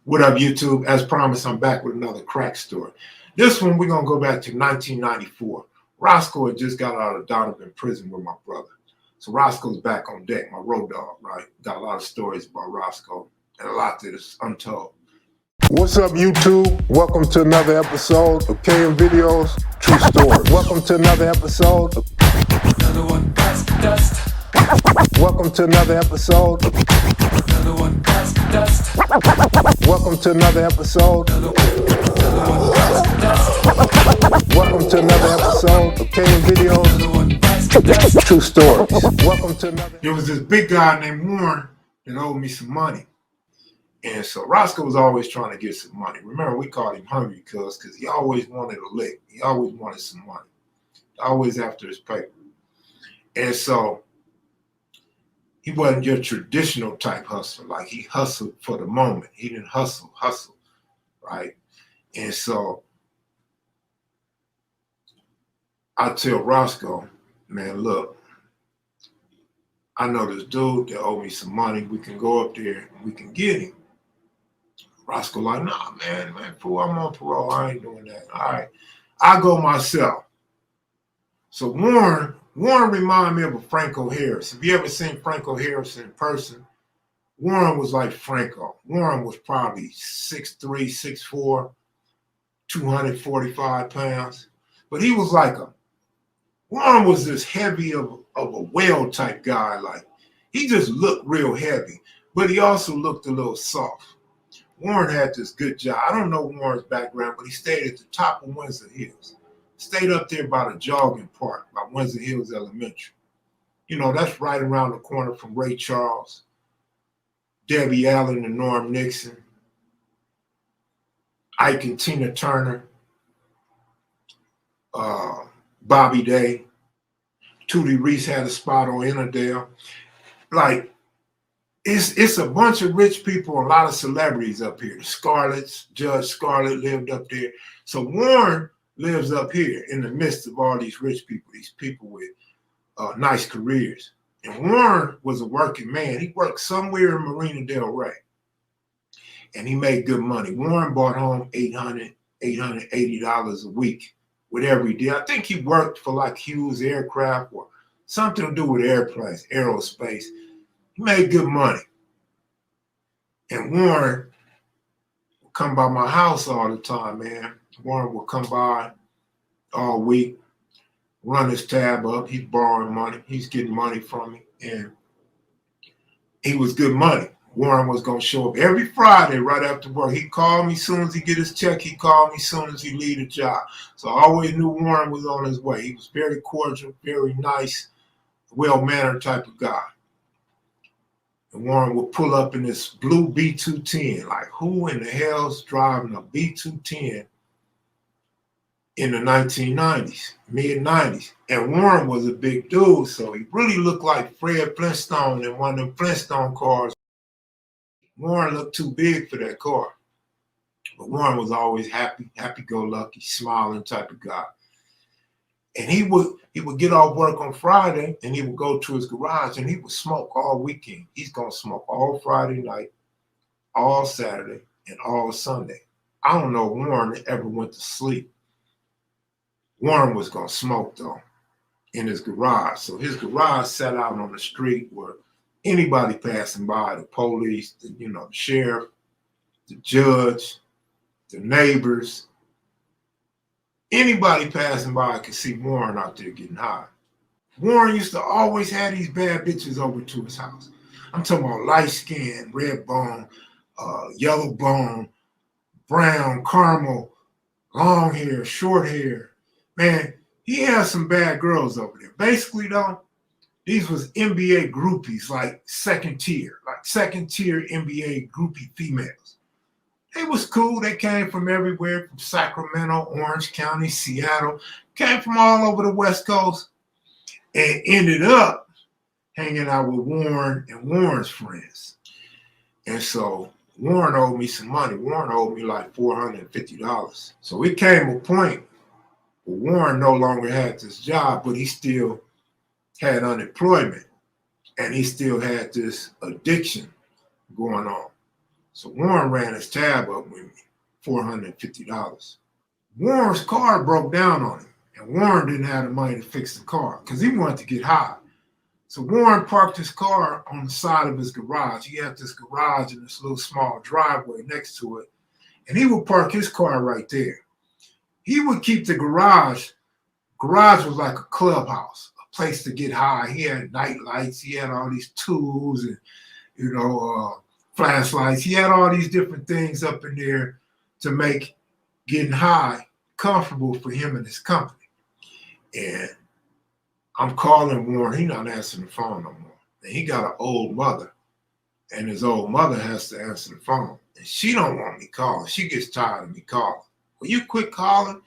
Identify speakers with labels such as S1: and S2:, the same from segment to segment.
S1: What up, YouTube? As promised, I'm back with another crack story. This one, we're going to go back to 1994. Roscoe had just got out of Donovan prison with my brother. So Roscoe's back on deck, my road dog, right? Got a lot of stories about Roscoe and a lot that is untold.
S2: What's up, YouTube? Welcome to another episode of Kev Videos, True Stories. Welcome to another episode of
S3: Another one bites the dust.
S2: Welcome to another episode of
S3: Another one bites the dust.
S2: Welcome to another episode.
S3: Another one bites the dust.
S2: Welcome to another episode of Kev Videos,
S3: Another one bites the dust.
S2: True Stories. Welcome to another.
S1: There was this big guy named Warren that owed me some money. And so Roscoe was always trying to get some money. Remember, we called him Hungry because he always wanted a lick. He always wanted some money. Always after his paper. And so he wasn't your traditional type hustler. Like, he hustled for the moment. He didn't hustle, right? And so I tell Roscoe, man, look, I know this dude that owe me some money. We can go up there and we can get him. Roscoe like, nah, man, fool, I'm on parole. I ain't doing that. All right, I go myself. So Warren reminded me of a Franco Harris. Have you ever seen Franco Harris in person? Warren was like Franco. Warren was probably 6'3", 6'4", 245 pounds. But he was like Warren was this heavy of a whale type guy. Like, he just looked real heavy, but he also looked a little soft. Warren had this good job. I don't know Warren's background, but he stayed at the top of Windsor Hills. Stayed up there by the jogging park, by Windsor Hills Elementary. You know, that's right around the corner from Ray Charles, Debbie Allen and Norm Nixon, Ike and Tina Turner, Bobby Day. Tootie Reese had a spot on Innerdale. Like, it's a bunch of rich people, a lot of celebrities up here. The Scarletts, Judge Scarlett lived up there. So Warren lives up here in the midst of all these rich people, these people with nice careers. And Warren was a working man. He worked somewhere in Marina Del Rey. And he made good money. Warren brought home $880 a week with every day. I think he worked for like Hughes Aircraft or something to do with airplanes, aerospace. He made good money. And Warren would come by my house all the time, man. Warren would come by all week, run his tab up. He's borrowing money. He's getting money from me. And he was good money. Warren was going to show up every Friday right after work. He called me as soon as he get his check. He called me as soon as he leave the job. So I always knew Warren was on his way. He was very cordial, very nice, well-mannered type of guy. And Warren would pull up in this blue B210. Like, who in the hell's driving a B210 in the 1990s, mid-90s? And Warren was a big dude, so he really looked like Fred Flintstone in one of them Flintstone cars. Warren looked too big for that car. But Warren was always happy-go-lucky, smiling type of guy. And he would get off work on Friday and he would go to his garage and he would smoke all weekend. He's going to smoke all Friday night, all Saturday, and all Sunday. I don't know if Warren ever went to sleep. Warren was going to smoke, though, in his garage. So his garage sat out on the street where anybody passing by, the police, the sheriff, the judge, the neighbors, anybody passing by could see Warren out there getting high. Warren used to always have these bad bitches over to his house. I'm talking about light skin, red bone, yellow bone, brown, caramel, long hair, short hair. Man, he had some bad girls over there. Basically, though, these was NBA groupies, like second tier NBA groupie females. They was cool. They came from everywhere, from Sacramento, Orange County, Seattle, came from all over the West Coast, and ended up hanging out with Warren and Warren's friends. And so Warren owed me some money. Warren owed me like $450. So it came a point where Warren no longer had this job, but he still had unemployment, and he still had this addiction going on. So Warren ran his tab up with me, $450. Warren's car broke down on him, and Warren didn't have the money to fix the car because he wanted to get high. So Warren parked his car on the side of his garage. He had this garage and this little small driveway next to it, and he would park his car right there. He would keep the garage. Garage was like a clubhouse, a place to get high. He had night lights. He had all these tools and, flashlights. He had all these different things up in there to make getting high comfortable for him and his company. And I'm calling Warren. He's not answering the phone no more. And he got an old mother, and his old mother has to answer the phone. And she don't want me calling. She gets tired of me calling. Will you quit calling?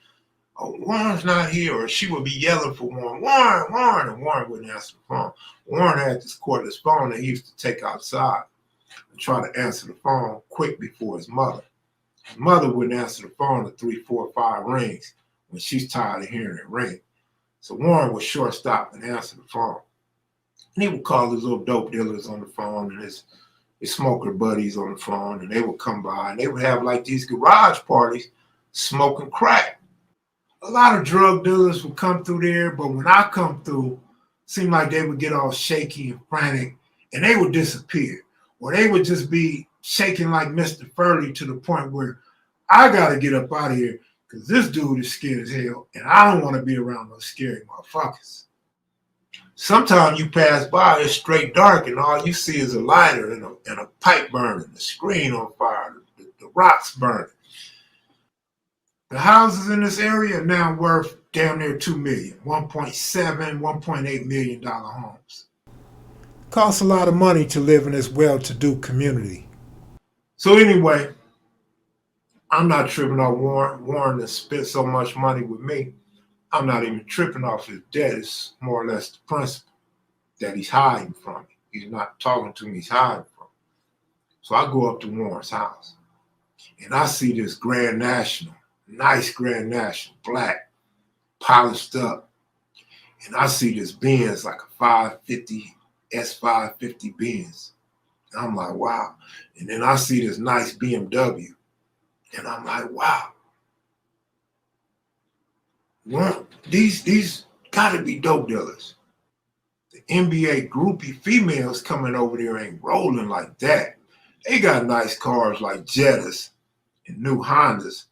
S1: Oh, Warren's not here. Or she would be yelling for Warren, Warren, and Warren wouldn't answer the phone. Warren had this cordless phone that he used to take outside and try to answer the phone quick before his mother. His mother wouldn't answer the phone at 3, 4, 5 rings when she's tired of hearing it ring. So Warren would short stop and answer the phone. And he would call his little dope dealers on the phone and his smoker buddies on the phone, and they would come by and they would have like these garage parties smoking crack. A lot of drug dealers would come through there, but when I come through, it seemed like they would get all shaky and frantic and they would disappear. Or they would just be shaking like Mr. Flurry to the point where I got to get up out of here because this dude is scared as hell and I don't want to be around those scary motherfuckers. Sometimes you pass by, it's straight dark and all you see is a lighter and a pipe burning, the screen on fire, the rocks burning. The houses in this area are now worth damn near $2 million, $1.7, $1.8 million homes. Costs a lot of money to live in this well-to-do community. So anyway, I'm not tripping off Warren. Warren has spent so much money with me. I'm not even tripping off his debt. It's more or less the principle that he's hiding from me. He's not talking to me, he's hiding from me. So I go up to Warren's house and I see this Grand National, nice Grand National, black, polished up. And I see this Benz, like a 550, S550 Benz. And I'm like, wow. And then I see this nice BMW. And I'm like, wow. Well, these gotta be dope dealers. The NBA groupie females coming over there ain't rolling like that. They got nice cars like Jettas and new Hondas.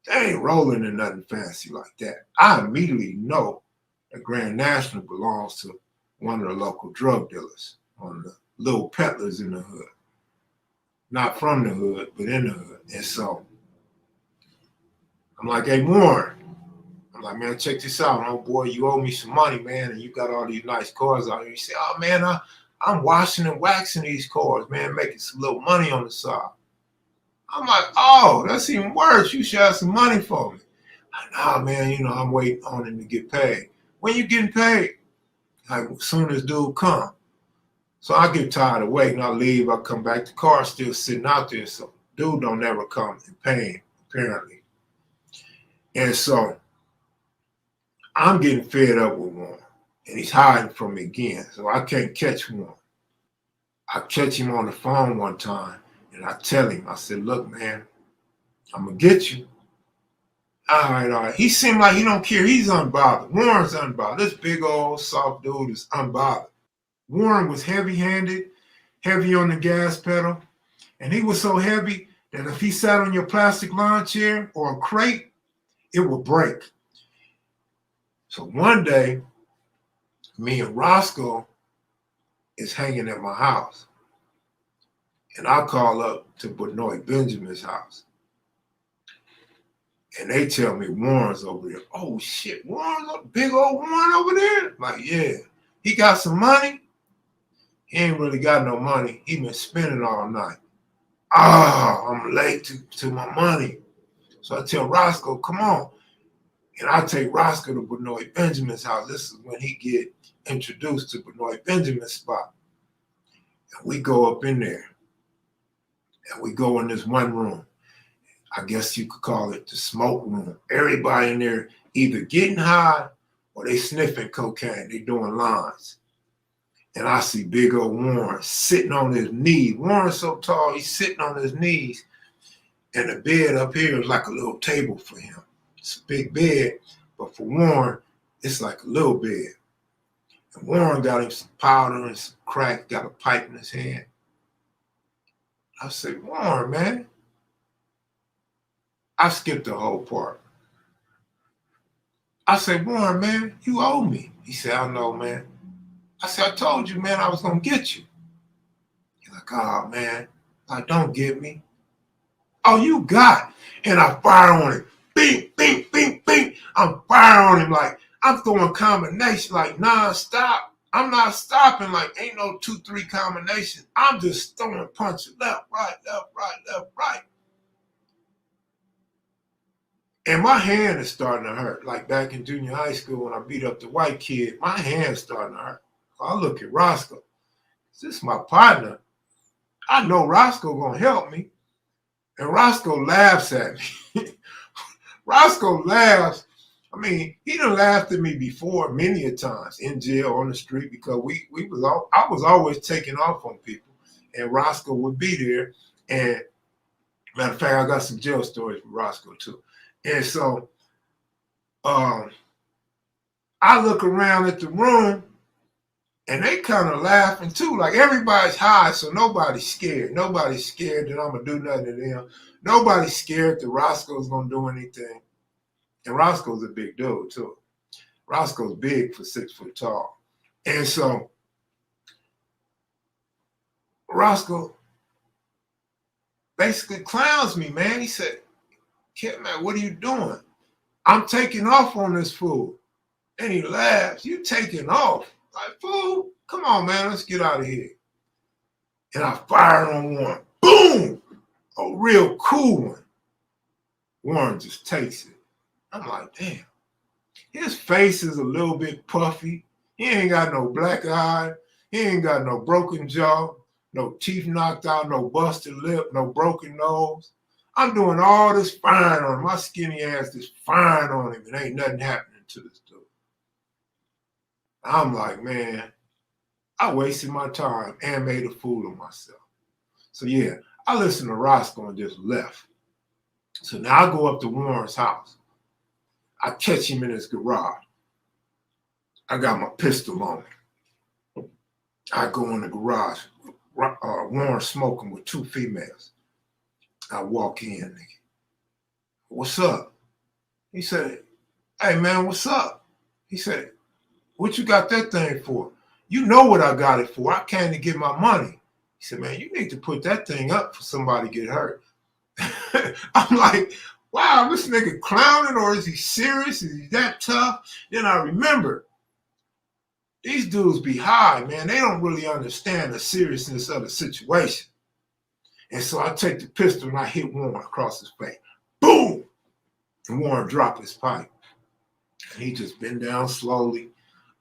S1: They ain't rolling in nothing fancy like that. I immediately know that Grand National belongs to one of the local drug dealers, one of the little peddlers in the hood. Not from the hood, but in the hood. And so I'm like, hey, Warren. I'm like, man, check this out, oh boy, you owe me some money, man, and you got all these nice cars out here. You say, oh man, I'm washing and waxing these cars, man, making some little money on the side. I'm like, oh, that's even worse. You should have some money for me. Nah, man, I'm waiting on him to get paid. When you getting paid? Like, as soon as dude come. So I get tired of waiting. I leave. I come back. The car's still sitting out there. So dude don't ever come and pay him, apparently. And so I'm getting fed up with Warren. And he's hiding from me again. So I can't catch Warren. I catch him on the phone one time. And I tell him, I said, look, man, I'm going to get you. All right. He seemed like he don't care. He's unbothered. Warren's unbothered. This big old soft dude is unbothered. Warren was heavy-handed, heavy on the gas pedal. And he was so heavy that if he sat on your plastic lawn chair or a crate, it would break. So one day, me and Roscoe is hanging at my house. And I call up to Benoit Benjamin's house. And they tell me Warren's over there. Oh, shit, Warren's a big old Warren over there? Like, yeah. He got some money? He ain't really got no money. He been spending all night. I'm late to my money. So I tell Roscoe, come on. And I take Roscoe to Benoit Benjamin's house. This is when he get introduced to Benoit Benjamin's spot. And we go up in there. And we go in this one room. I guess you could call it the smoke room. Everybody in there either getting high or they sniffing cocaine. They doing lines. And I see big old Warren sitting on his knees. Warren's so tall, he's sitting on his knees. And the bed up here is like a little table for him. It's a big bed, but for Warren, it's like a little bed. And Warren got him some powder and some crack, got a pipe in his hand. I said, Warren, man. I skipped the whole part. I said, Warren, man, you owe me. He said, I know, man. I said, I told you, man, I was going to get you. He's like, oh, man, like, don't get me. Oh, you got it. And I fire on him. Bing, bing, bing, bing. I'm firing on him like I'm throwing combination like non-stop. I'm not stopping like ain't no 2-3 combination. I'm just throwing punches left, right, left, right, left, right. And my hand is starting to hurt. Like back in junior high school when I beat up the white kid, my hand's starting to hurt. I look at Roscoe. This is my partner. I know Roscoe gonna help me. And Roscoe laughs at me. Roscoe laughs. I mean, he done laughed at me before many a times in jail on the street because I was always taking off on people, and Roscoe would be there. And matter of fact, I got some jail stories with Roscoe too. And so I look around at the room, and they kind of laughing too. Like everybody's high, so nobody's scared. Nobody's scared that I'm gonna do nothing to them. Nobody's scared that Roscoe's gonna do anything. And Roscoe's a big dude too. Roscoe's big for 6 foot tall. And so Roscoe basically clowns me, man. He said, Kev Mac, what are you doing? I'm taking off on this fool. And he laughs. You taking off? Like, fool, come on, man, let's get out of here. And I fired on one. Boom! A real cool one. Warren just takes it. I'm like, damn. His face is a little bit puffy. He ain't got no black eye. He ain't got no broken jaw, no teeth knocked out, no busted lip, no broken nose. I'm doing all this fine on him. My skinny ass is fine on him, and ain't nothing happening to this dude. I'm like, man, I wasted my time and made a fool of myself. So yeah, I listened to Roscoe and just left. So now I go up to Warren's house. I catch him in his garage. I got my pistol on me. I go in the garage. Warren smoking with 2 females. I walk in, nigga. What's up? He said, hey, man, what's up? He said, what you got that thing for? You know what I got it for. I came to get my money. He said, man, you need to put that thing up for somebody to get hurt. I'm like, wow, this nigga clowning, or is he serious? Is he that tough? Then I remember, these dudes be high, man. They don't really understand the seriousness of the situation. And so I take the pistol and I hit Warren across his face. Boom! And Warren dropped his pipe. And he just bent down slowly.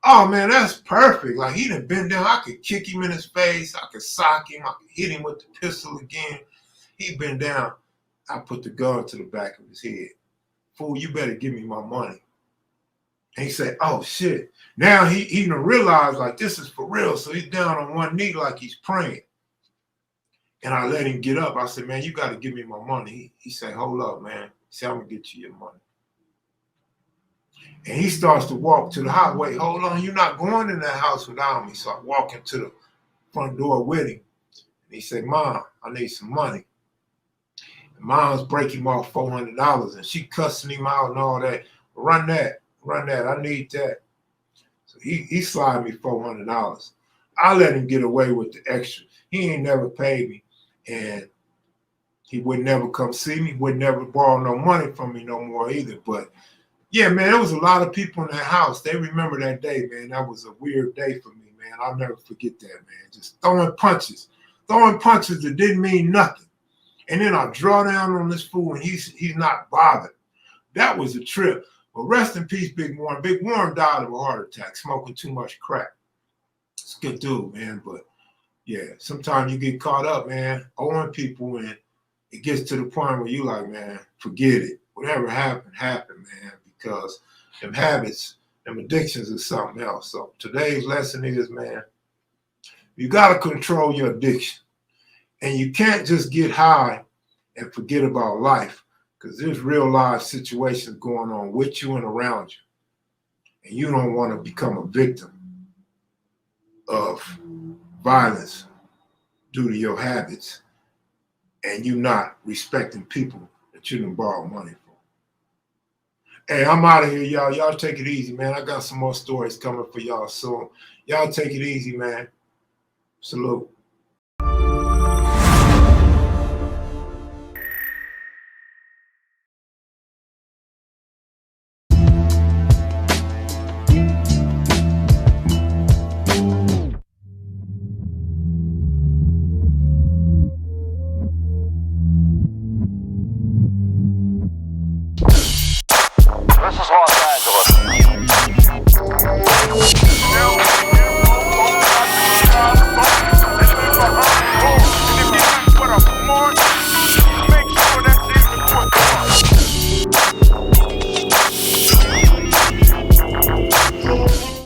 S1: Oh, man, that's perfect. Like, he done bent down. I could kick him in his face. I could sock him. I could hit him with the pistol again. He bent down. I put the gun to the back of his head. Fool, you better give me my money. And he said, oh, shit. Now he done realized, like, this is for real. So he's down on one knee like he's praying. And I let him get up. I said, man, you got to give me my money. He said, hold up, man. He said, I'm going to get you your money. And he starts to walk to the house. Wait, hold on. You're not going in that house without me. So I walk into the front door with him. And he said, Mom, I need some money. And Mom's breaking him off $400. And she cussing him out and all that. Run that. I need that. So he slid me $400. I let him get away with the extra. He ain't never paid me. And he would never come see me, would never borrow no money from me no more either. But yeah, man, there was a lot of people in that house. They remember that day, man. That was a weird day for me, man. I'll never forget that, man. Just throwing punches that didn't mean nothing. And then I draw down on this fool and he's not bothered. That was a trip. But rest in peace, Big Warren. Big Warren died of a heart attack, smoking too much crack. It's a good dude, man, but yeah, sometimes you get caught up, man, owing people, and it gets to the point where you like, man, forget it. Whatever happened, man, because them habits, them addictions is something else. So today's lesson is, man, You got to control your addiction. And you can't just get high and forget about life, because there's real life situations going on with you and around you. And you don't want to become a victim of violence due to your habits and you not respecting people that you done borrow money from. Hey, I'm out of here, y'all. Y'all take it easy, man. I got some more stories coming for y'all soon. Y'all take it easy, man. Salute.
S4: This is Los